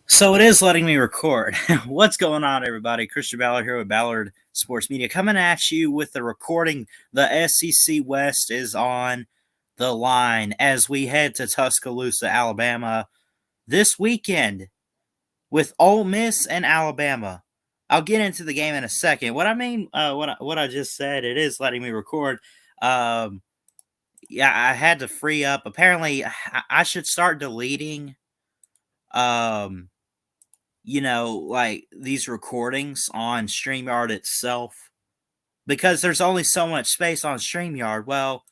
So it is letting me record. What's going on, everybody? Christian Ballard here with Ballard Sports Media, coming at you with the recording. The SEC West is on the line as we head to Tuscaloosa, Alabama this weekend with Ole Miss and Alabama. I'll get into the game in a second. What I mean, what I just said, it is letting me record. Um, yeah, I had to free up. Apparently, I should start deleting. Um, like these recordings on StreamYard itself because there's only so much space on StreamYard. Well,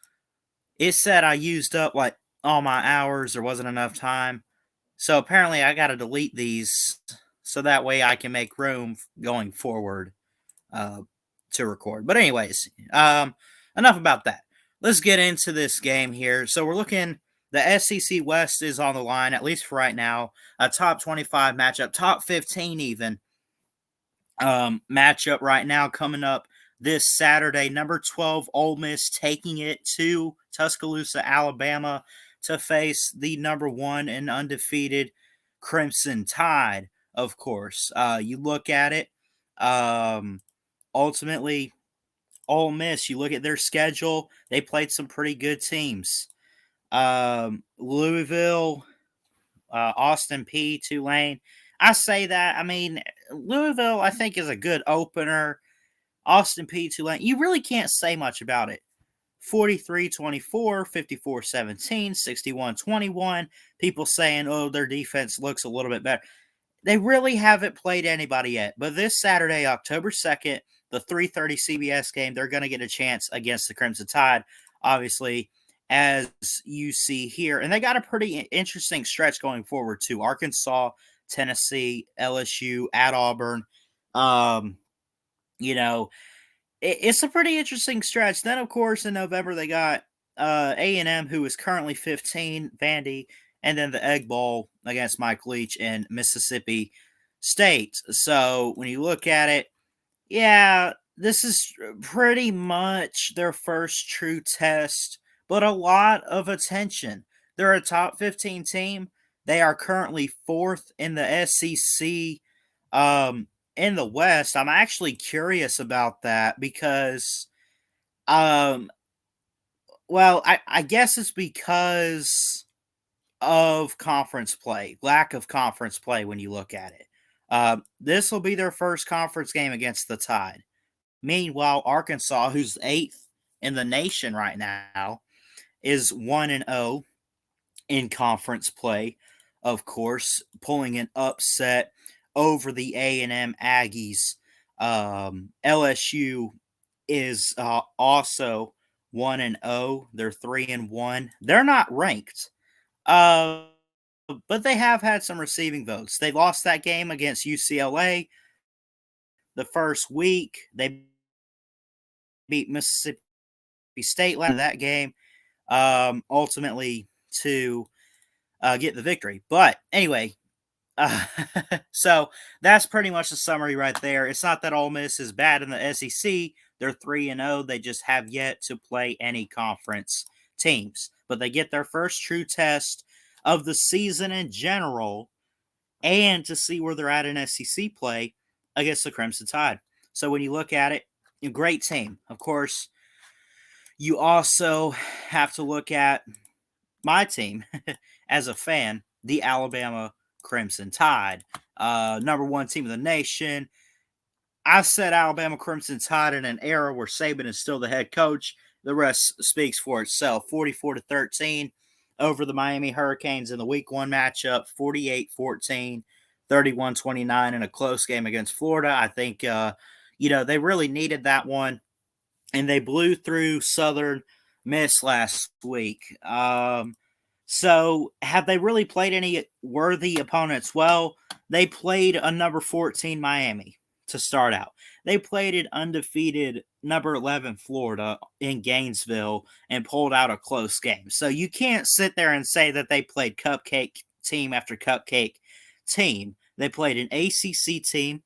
it said I used up like all my hours, there wasn't enough time. So apparently I got to delete these so that way I can make room going forward uh, to record. But anyways, enough about that. Let's get into this game here. So we're looking. The SEC West is on the line, at least for right now. A top 25 matchup, top 15 even matchup right now coming up this Saturday. Number 12, Ole Miss taking it to Tuscaloosa, Alabama to face the number 1 and undefeated Crimson Tide, of course. You look at it, ultimately, Ole Miss, you look at their schedule, they played some pretty good teams. Louisville, Austin P, Tulane. I say that. I mean, Louisville, I think, is a good opener. Austin P, Tulane. You really can't say much about it. 43-24, 54-17, 61-21. People saying, oh, their defense looks a little bit better. They really haven't played anybody yet. But this Saturday, October 2nd, the 3:30 CBS game, they're going to get a chance against the Crimson Tide, obviously, as you see here. And they got a pretty interesting stretch going forward, too. Arkansas, Tennessee, LSU, at Auburn. Um, you know, it's a pretty interesting stretch. Then, of course, in November, they got A&M, who is currently 15, Vandy, and then the Egg Bowl against Mike Leach and Mississippi State. So when you look at it, yeah, this is pretty much their first true test, but a lot of attention. They're a top 15 team. They are currently fourth in the SEC. In the West, I'm actually curious about that because, um, well, I guess it's because of conference play, lack of conference play when you look at it. This will be their first conference game against the Tide. Meanwhile, Arkansas, who's eighth in the nation right now, is 1-0 in conference play. Of course, pulling an upset over the A&M Aggies. LSU is also 1-0. They're 3-1. They're not ranked, uh, but they have had some receiving votes. They lost that game against UCLA the first week. They beat Mississippi State in that game, ultimately to get the victory. But anyway, uh, so that's pretty much the summary right there. It's not that Ole Miss is bad in the SEC. They're 3-0. They just have yet to play any conference teams. But they get their first true test of the season in general and to see where they're at in SEC play against the Crimson Tide. So when you look at it, a great team. Of course, you also have to look at my team as a fan, the Alabama Crimson Tide. Number 1 team of the nation. I said Alabama Crimson Tide in an era where Saban is still the head coach. The rest speaks for itself. 44-13 over the Miami Hurricanes in the Week 1 matchup. 48-14, 31-29 in a close game against Florida. I think, they really needed that one, and they blew through Southern Miss last week. So have they really played any worthy opponents? Well, they played a number 14 Miami to start out. They played an undefeated number 11 Florida in Gainesville and pulled out a close game. So you can't sit there and say that they played cupcake team after cupcake team. They played an ACC team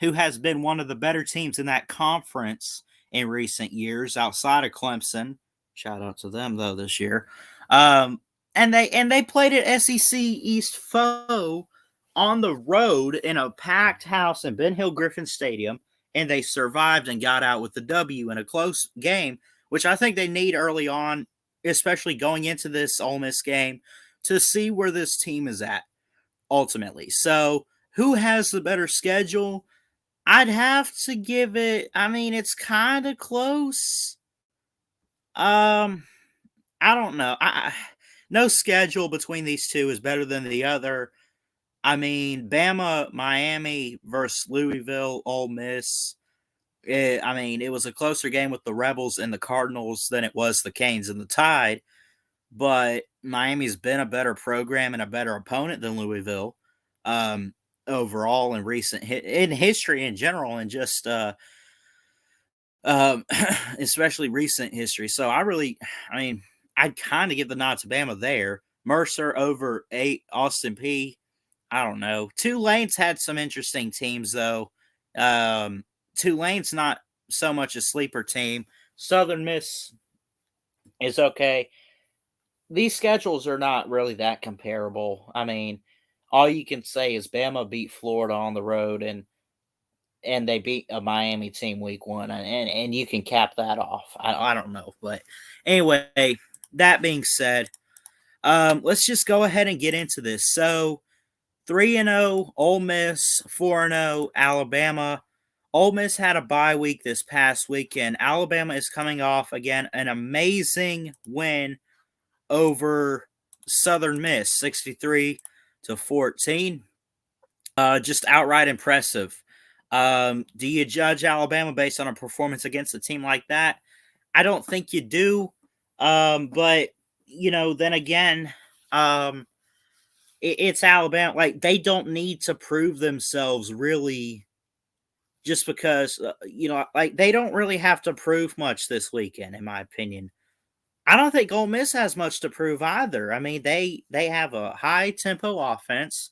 who has been one of the better teams in that conference in recent years outside of Clemson. Shout out to them though this year. And they played an SEC East foe on the road in a packed house in Ben Hill Griffin Stadium, and they survived and got out with the W in a close game, which I think they need early on, especially going into this Ole Miss game, to see where this team is at ultimately. So, who has the better schedule? I'd have to give it. I mean, it's kind of close. Um, I don't know. No schedule between these two is better than the other. I mean, Bama, Miami versus Louisville, Ole Miss. It was a closer game with the Rebels and the Cardinals than it was the Canes and the Tide. But Miami's been a better program and a better opponent than Louisville, um, overall in in history in general, and just um, especially recent history. So I mean, I'd kind of give the nod to Bama there. Mercer over 8, Austin P. I don't know. Tulane's had some interesting teams though. Um, Tulane's not so much a sleeper team. Southern Miss is okay. These schedules are not really that comparable. I mean, all you can say is Bama beat Florida on the road and they beat a Miami team week 1 and you can cap that off. I don't know, but anyway, that being said, let's just go ahead and get into this. So, 3-0 Ole Miss, 4-0 Alabama. Ole Miss had a bye week this past weekend. Alabama is coming off again an amazing win over Southern Miss, 63-14. Just outright impressive. Do you judge Alabama based on a performance against a team like that? I don't think you do. But then again, it's Alabama. Like they don't need to prove themselves really, just because like they don't really have to prove much this weekend, in my opinion. I don't think Ole Miss has much to prove either. I mean, they have a high tempo offense.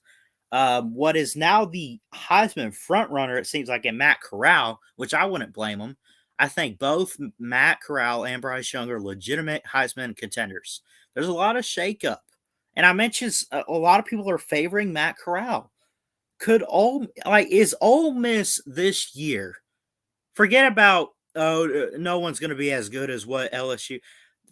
What is now the Heisman front runner, it seems like, in Matt Corral, which I wouldn't blame him. I think both Matt Corral and Bryce Young are legitimate Heisman contenders. There's a lot of shakeup, and I mentioned a lot of people are favoring Matt Corral. Is Ole Miss this year? Forget about no one's going to be as good as what LSU.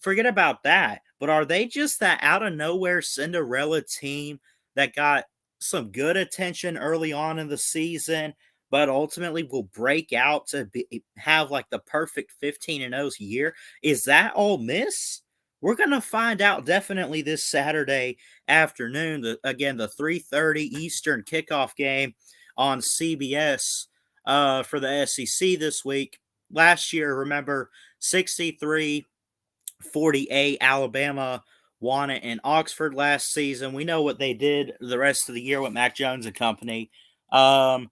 Forget about that. But are they just that out of nowhere Cinderella team that got some good attention early on in the season, but ultimately will break out to have like the perfect 15-0 year? Is that Ole Miss? We're going to find out definitely this Saturday afternoon. The 3:30 Eastern kickoff game on CBS for the SEC this week. Last year, remember, 63-48 Alabama won it in Oxford last season. We know what they did the rest of the year with Mac Jones and company. I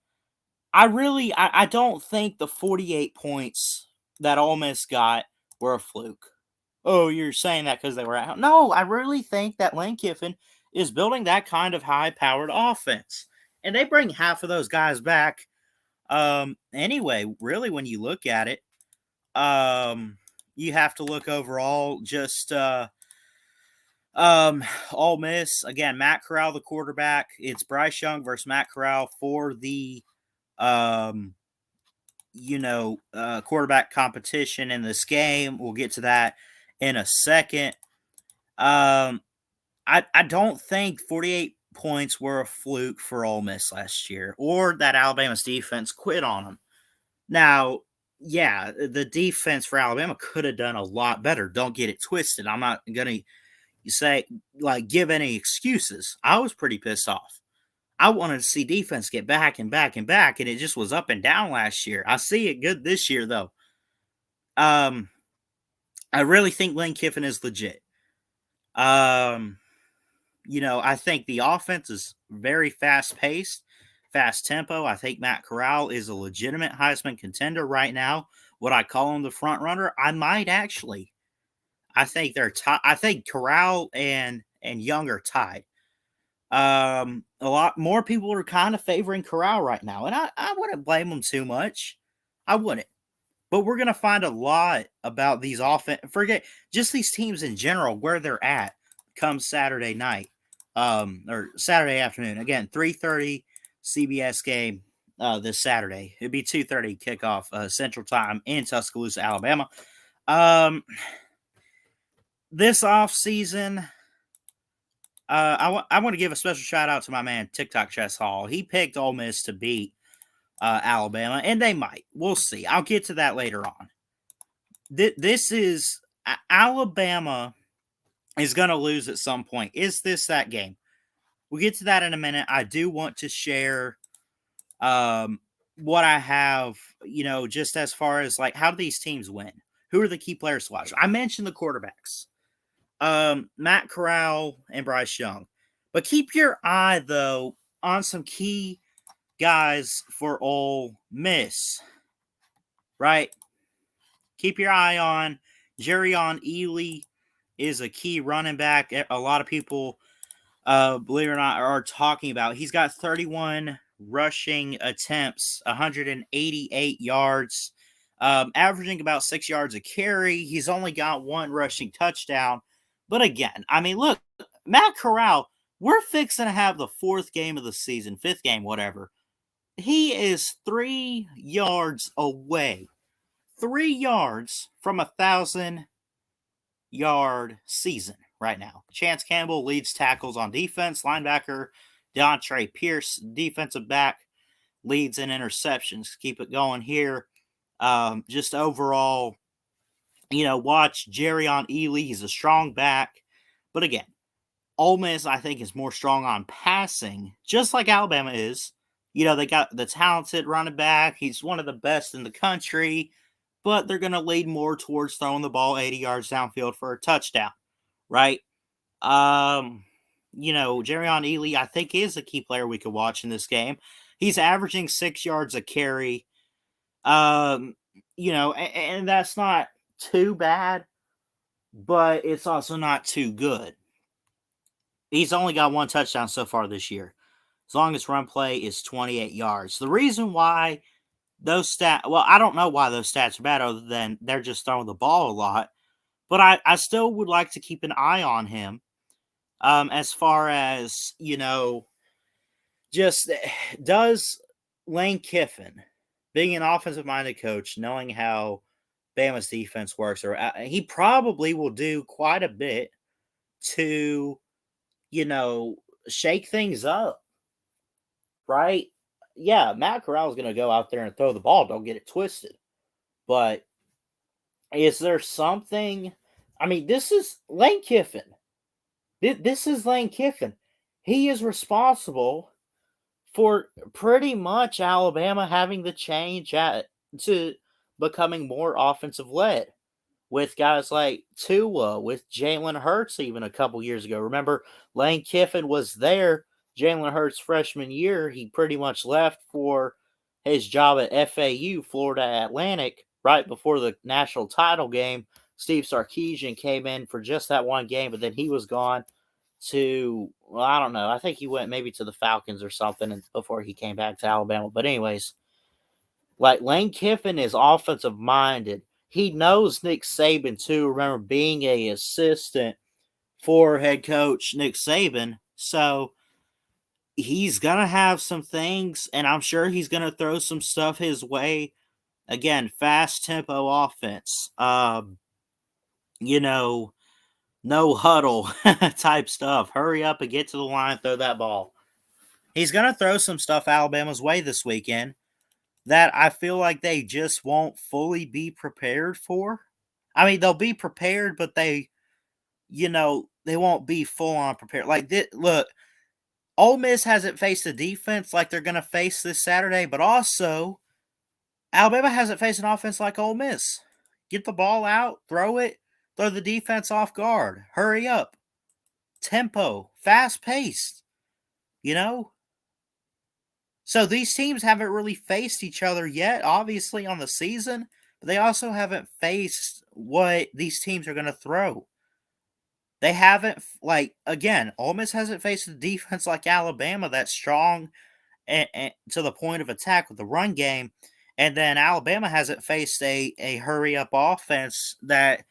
don't think the 48 points that Ole Miss got were a fluke. Oh, you're saying that because they were out. No, I really think that Lane Kiffin is building that kind of high-powered offense. And they bring half of those guys back. Anyway, really, when you look at it, you have to look overall. Just Ole Miss again. Matt Corral, the quarterback. It's Bryce Young versus Matt Corral for the quarterback competition in this game. We'll get to that in a second. I don't think 48 points were a fluke for Ole Miss last year, or that Alabama's defense quit on them. Now, yeah, the defense for Alabama could have done a lot better. Don't get it twisted. I'm not going to give any excuses. I was pretty pissed off. I wanted to see defense get back and back and back, and it just was up and down last year. I see it good this year, though. I really think Lane Kiffin is legit. I think the offense is very fast-paced, fast tempo. I think Matt Corral is a legitimate Heisman contender right now. Would I call him the front runner? I might actually. I think they're I think Corral and Young are tied. A lot more people are kind of favoring Corral right now, and I wouldn't blame them too much. I wouldn't. But we're going to find a lot about these forget just these teams in general, where they're at come Saturday night. or Saturday afternoon. Again, 3:30 CBS game this Saturday. It'd be 2:30 kickoff Central Time in Tuscaloosa, Alabama. This off season, I want to give a special shout out to my man TikTok Chess Hall. He picked Ole Miss to beat Alabama, and they might. We'll see. I'll get to that later on. This is Alabama is going to lose at some point. Is this that game? We'll get to that in a minute. I do want to share what I have, just as far as like how do these teams win? Who are the key players to watch? I mentioned the quarterbacks, Matt Corral and Bryce Young, but keep your eye though on some key guys for Ole Miss, right? Keep your eye on Jerrion Ely is a key running back. A lot of people, believe it or not, are talking about. He's got 31 rushing attempts, 188 yards, averaging about 6 yards a carry. He's only got one rushing touchdown. But again, I mean, look, Matt Corral, we're fixing to have the fourth game of the season, fifth game, whatever. He is 3 yards away. 3 yards from 1,000-yard season right now. Chance Campbell leads tackles on defense. Linebacker DeAndre Pierce, defensive back, leads in interceptions. Keep it going here. Just overall, watch Jerrion Ely. He's a strong back. But again, Ole Miss, I think, is more strong on passing, just like Alabama is. They got the talented running back. He's one of the best in the country. But they're going to lead more towards throwing the ball 80 yards downfield for a touchdown, right? Jerrion Ely, I think, is a key player we could watch in this game. He's averaging 6 yards a carry. And that's not too bad, but it's also not too good. He's only got one touchdown so far this year. As long as run play is 28 yards. The reason why those stats, well, I don't know why those stats are bad other than they're just throwing the ball a lot. But I still would like to keep an eye on him as far as, just does Lane Kiffin, being an offensive-minded coach, knowing how Bama's defense works, or he probably will do quite a bit to, shake things up, right? Yeah, Matt Corral is going to go out there and throw the ball. Don't get it twisted. But is there something? I mean, this is Lane Kiffin. This is Lane Kiffin. He is responsible for pretty much Alabama having the change to becoming more offensive-led with guys like Tua, with Jalen Hurts even a couple years ago. Remember, Lane Kiffin was there Jalen Hurts' freshman year. He pretty much left for his job at FAU, Florida Atlantic, right before the national title game. Steve Sarkisian came in for just that one game, but then he was gone to, well, I don't know. I think he went maybe to the Falcons or something before he came back to Alabama. But anyways, like Lane Kiffin is offensive-minded. He knows Nick Saban, too. Remember, being an assistant for head coach Nick Saban. So he's going to have some things, and I'm sure he's going to throw some stuff his way. Again, fast tempo offense. No huddle type stuff. Hurry up and get to the line, throw that ball. He's going to throw some stuff Alabama's way this weekend that I feel like they just won't fully be prepared for. I mean, they'll be prepared, but they won't be full on prepared. Like, look, Ole Miss hasn't faced a defense like they're going to face this Saturday, but also Alabama hasn't faced an offense like Ole Miss. Get the ball out, throw it, throw the defense off guard, hurry up, tempo, fast paced, So these teams haven't really faced each other yet, obviously, on the season, but they also haven't faced what these teams are going to throw. They haven't, again, Ole Miss hasn't faced a defense like Alabama that's strong and to the point of attack with the run game. And then Alabama hasn't faced a hurry-up offense that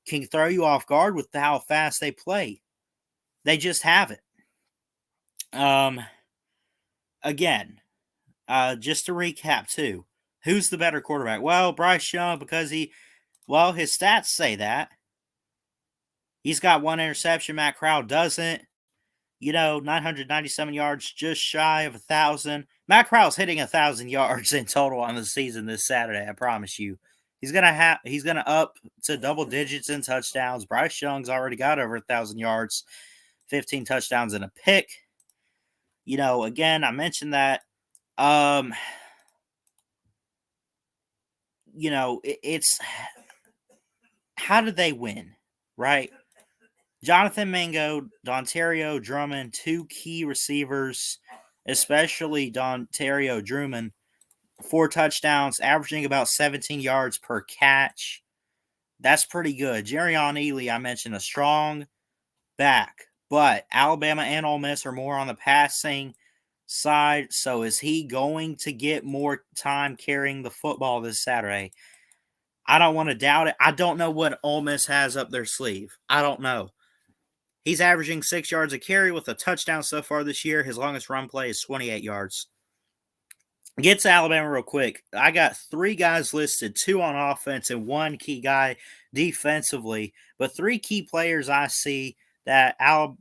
can throw you off guard with how fast they play. They just haven't. Um, again, just to recap too, who's the better quarterback? Well, Bryce Young, because his stats say that. He's got one interception. Matt Corral doesn't. 997 yards, just shy of 1,000. Matt Corral's hitting 1,000 yards in total on the season this Saturday. I promise you. He's gonna up to double digits in touchdowns. Bryce Young's already got over 1,000 yards, 15 touchdowns and a pick. Again, I mentioned that. Um, it's how did they win, right? Jonathan Mingo, Dontario Drummond, two key receivers, especially Dontario Drummond, 4 touchdowns, averaging about 17 yards per catch. That's pretty good. Jerrion Ely, I mentioned, a strong back, but Alabama and Ole Miss are more on the passing side. So is he going to get more time carrying the football this Saturday? I don't want to doubt it. I don't know what Ole Miss has up their sleeve. I don't know. He's averaging 6 yards a carry with a touchdown so far this year. His longest run play is 28 yards. Get to Alabama real quick. I got 3 guys listed, 2 on offense and 1 key guy defensively. But 3 key players I see that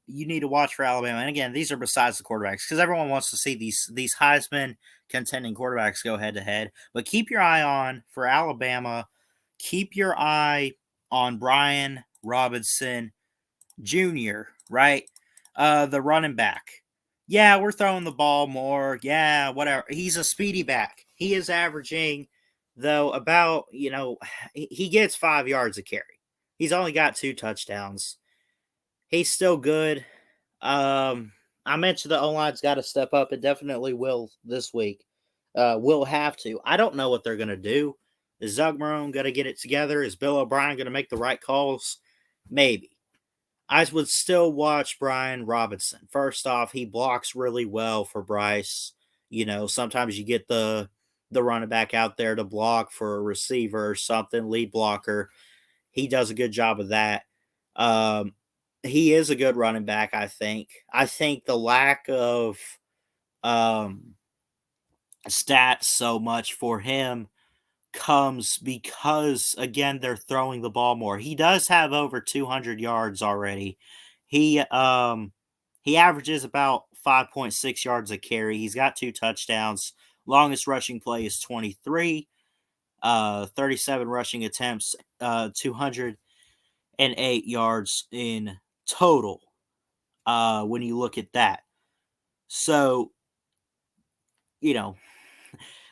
you need to watch for Alabama. And again, these are besides the quarterbacks because everyone wants to see these Heisman contending quarterbacks go head to head. But keep your eye on for Alabama. Keep your eye on Brian Robinson Jr., right? The running back. Yeah, we're throwing the ball more. Yeah, whatever. He's a speedy back. He is averaging, though, about, he gets 5 yards a carry. He's only got 2 touchdowns. He's still good. I mentioned the O-line's got to step up. It definitely will this week. Will have to. I don't know what they're going to do. Is Doug Marrone going to get it together? Is Bill O'Brien going to make the right calls? Maybe. I would still watch Brian Robinson. First off, he blocks really well for Bryce. Sometimes you get the running back out there to block for a receiver or something, lead blocker. He does a good job of that. He is a good running back, I think. I think the lack of stats so much for him comes because, again, they're throwing the ball more. He does have over 200 yards already. He averages about 5.6 yards a carry. He's got 2 touchdowns. Longest rushing play is 23. 37 rushing attempts, 208 yards in total. When you look at that. So,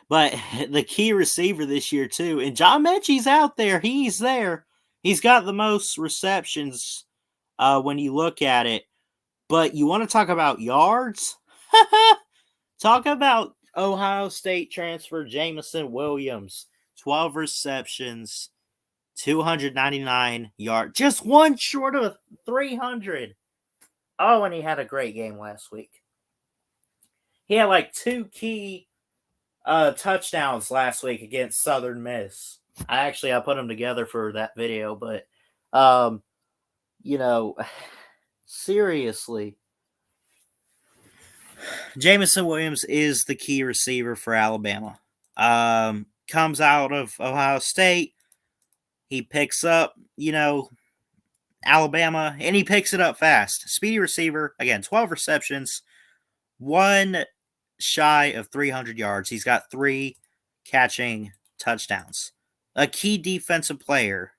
but the key receiver this year, too, and John Mechie's out there. He's there. He's got the most receptions when you look at it. But you want to talk about yards? Talk about Ohio State transfer Jameson Williams. 12 receptions, 299 yards. Just one short of 300. Oh, and he had a great game last week. He had like 2 key touchdowns last week against Southern Miss. I put them together for that video, but seriously, Jameson Williams is the key receiver for Alabama. Comes out of Ohio State. He picks up, Alabama, and he picks it up fast. Speedy receiver, again, 12 receptions, 1 shy of 300 yards. He's got 3 catching touchdowns. A key defensive player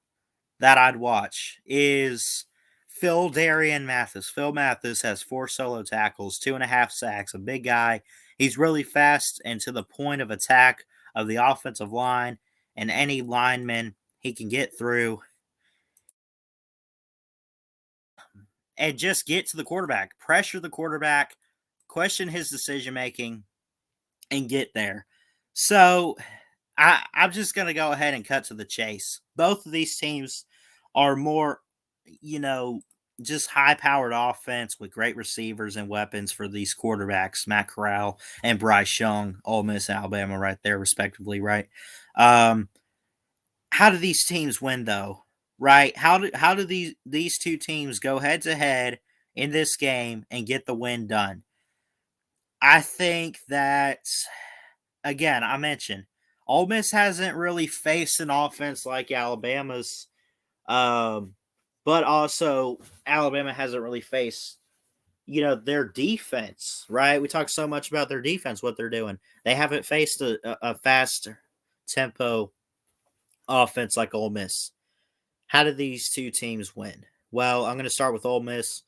that I'd watch is Phil Mathis. Phil Mathis has 4 solo tackles, 2.5 sacks, a big guy. He's really fast and to the point of attack of the offensive line and any lineman he can get through and just get to the quarterback, pressure the quarterback, question his decision making, and get there. So I'm just going to go ahead and cut to the chase. Both of these teams are more, just high-powered offense with great receivers and weapons for these quarterbacks, Matt Corral and Bryce Young, Ole Miss, Alabama, right there, respectively, right? How do these teams win, though? Right? How do these 2 teams go head-to-head in this game and get the win done? I think that, again, I mentioned Ole Miss hasn't really faced an offense like Alabama's, um, but also Alabama hasn't really faced, their defense, right? We talk so much about their defense, what they're doing. They haven't faced a fast tempo offense like Ole Miss. How did these two teams win? Well, I'm going to start with Ole Miss.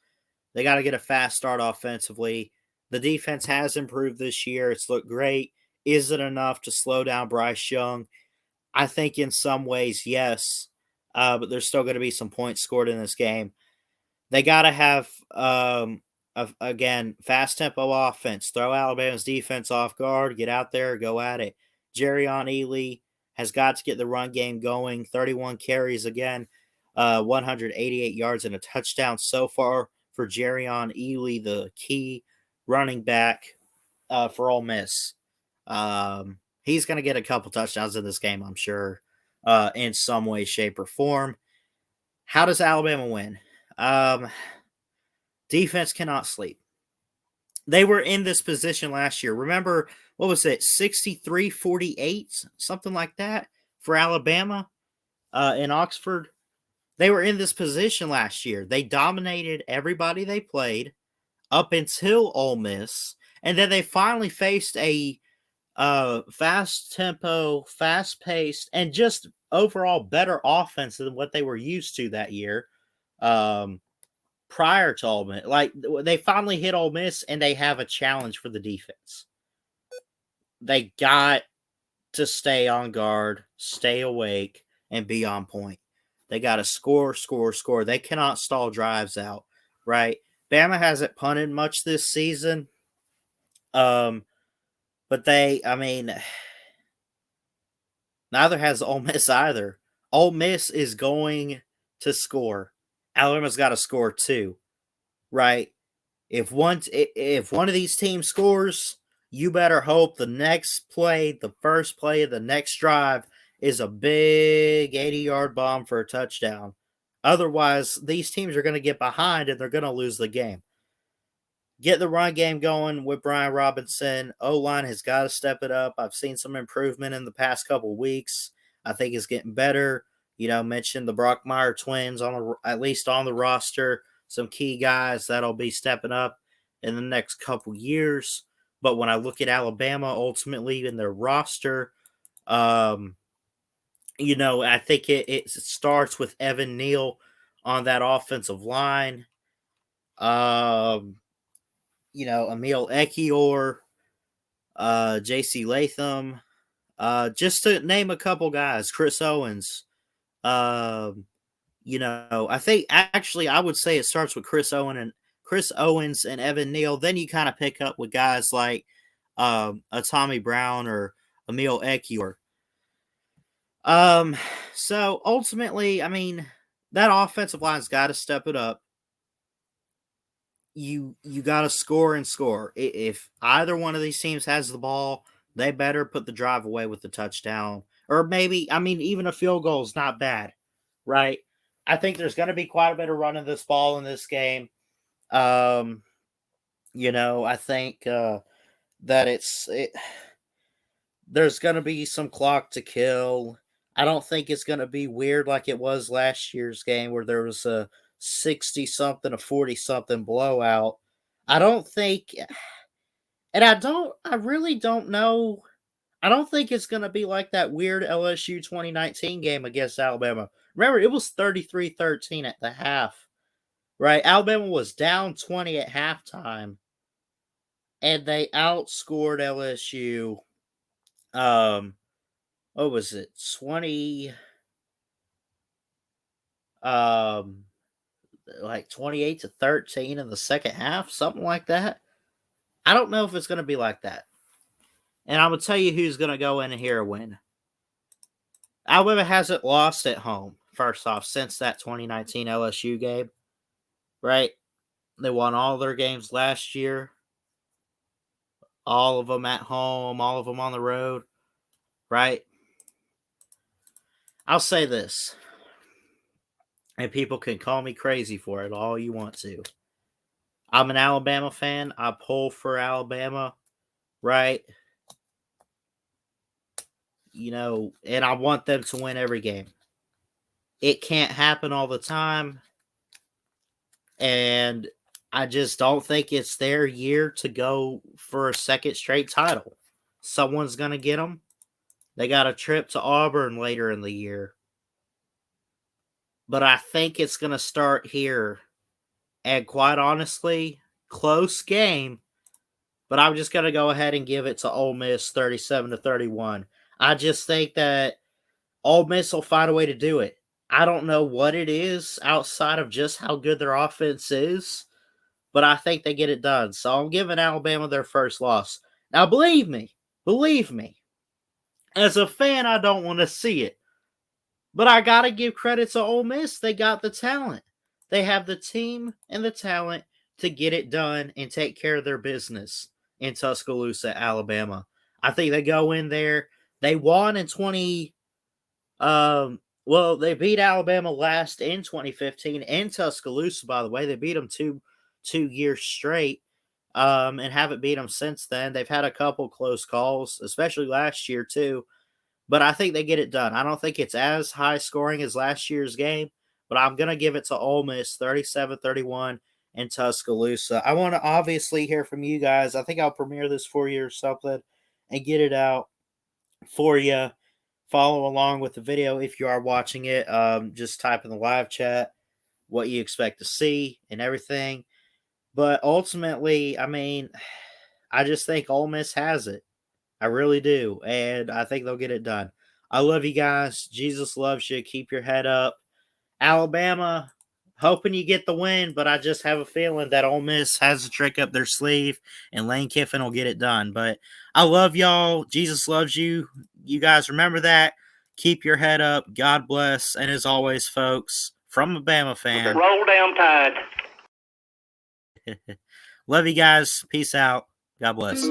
They got to get a fast start offensively. The defense has improved this year. It's looked great. Is it enough to slow down Bryce Young? I think in some ways, yes. But there's still going to be some points scored in this game. They got to have, again, fast tempo offense. Throw Alabama's defense off guard. Get out there. Go at it. Jerrion Ely has got to get the run game going. 31 carries again, 188 yards and a touchdown so far for Jerrion Ely, the key running back for Ole Miss. He's going to get a couple touchdowns in this game, I'm sure, in some way, shape, or form. How does Alabama win? Defense cannot sleep. They were in this position last year. Remember, what was it, 63-48, something like that for Alabama in Oxford? They were in this position last year. They dominated everybody they played up until Ole Miss, and then they finally faced a fast tempo, fast paced, and just overall better offense than what they were used to that year. Prior to Ole Miss, like they finally hit Ole Miss, and they have a challenge for the defense. They got to stay on guard, stay awake, and be on point. They got to score, score, score. They cannot stall drives out, right? Bama hasn't punted much this season. But neither has Ole Miss either. Ole Miss is going to score. Alabama's got to score too, right? If one of these teams scores, you better hope the next play, the first play of the next drive, is a big 80-yard bomb for a touchdown. Otherwise, these teams are going to get behind and they're going to lose the game. Get the run game going with Brian Robinson. O-line has got to step it up. I've seen some improvement in the past couple weeks. I think it's getting better. Mentioned the Brockmeyer twins at least on the roster. Some key guys that'll be stepping up in the next couple years. But when I look at Alabama, ultimately in their roster, I think it starts with Evan Neal on that offensive line. Emil Ekiyor, J.C. Latham, just to name a couple guys, Chris Owens. I think actually I would say it starts with Chris Owens and Evan Neal. Then you kind of pick up with guys like a Tommy Brown or Emil Ekiyor. So ultimately, that offensive line's got to step it up. You got to score and score. If either one of these teams has the ball, they better put the drive away with the touchdown. Or maybe, even a field goal is not bad, right? I think there's going to be quite a bit of running this ball in this game. I think that there's going to be some clock to kill. I don't think it's going to be weird like it was last year's game where there was a 60-something, a 40-something blowout. I don't think, and I really don't know. I don't think it's going to be like that weird LSU 2019 game against Alabama. Remember, it was 33-13 at the half, right? Alabama was down 20 at halftime, and they outscored LSU. What was it? 20, like 28-13 in the second half, something like that. I don't know if it's going to be like that. And I'm going to tell you who's going to go in here and win. Alabama hasn't lost at home, first off, since that 2019 LSU game, right? They won all their games last year. All of them at home, all of them on the road, right? I'll say this, and people can call me crazy for it all you want to. I'm an Alabama fan. I pull for Alabama. right? And I want them to win every game. It can't happen all the time. And I just don't think it's their year to go for a second straight title. Someone's going to get them. They got a trip to Auburn later in the year. But I think it's going to start here. And quite honestly, close game. But I'm just going to go ahead and give it to Ole Miss 37-31. I just think that Ole Miss will find a way to do it. I don't know what it is outside of just how good their offense is, but I think they get it done. So I'm giving Alabama their first loss. Now, believe me, as a fan, I don't want to see it. But I got to give credit to Ole Miss. They got the talent. They have the team and the talent to get it done and take care of their business in Tuscaloosa, Alabama. I think they go in there. They won in 20. They beat Alabama last in 2015 in Tuscaloosa, by the way. They beat them two years straight and haven't beat them since then. They've had a couple close calls, especially last year, too. But I think they get it done. I don't think it's as high scoring as last year's game, but I'm going to give it to Ole Miss 37-31 in Tuscaloosa. I want to obviously hear from you guys. I think I'll premiere this for you or something and get it out for you. Follow along with the video if you are watching it. Just type in the live chat what you expect to see and everything. But ultimately, I mean, I just think Ole Miss has it. I really do. And I think they'll get it done. I love you guys. Jesus loves you. Keep your head up. Alabama, hoping you get the win, but I just have a feeling that Ole Miss has a trick up their sleeve and Lane Kiffin will get it done. But I love y'all. Jesus loves you. You guys remember that. Keep your head up. God bless. And as always, folks, from a Bama fan. Roll down Tide. Love you guys. Peace out. God bless.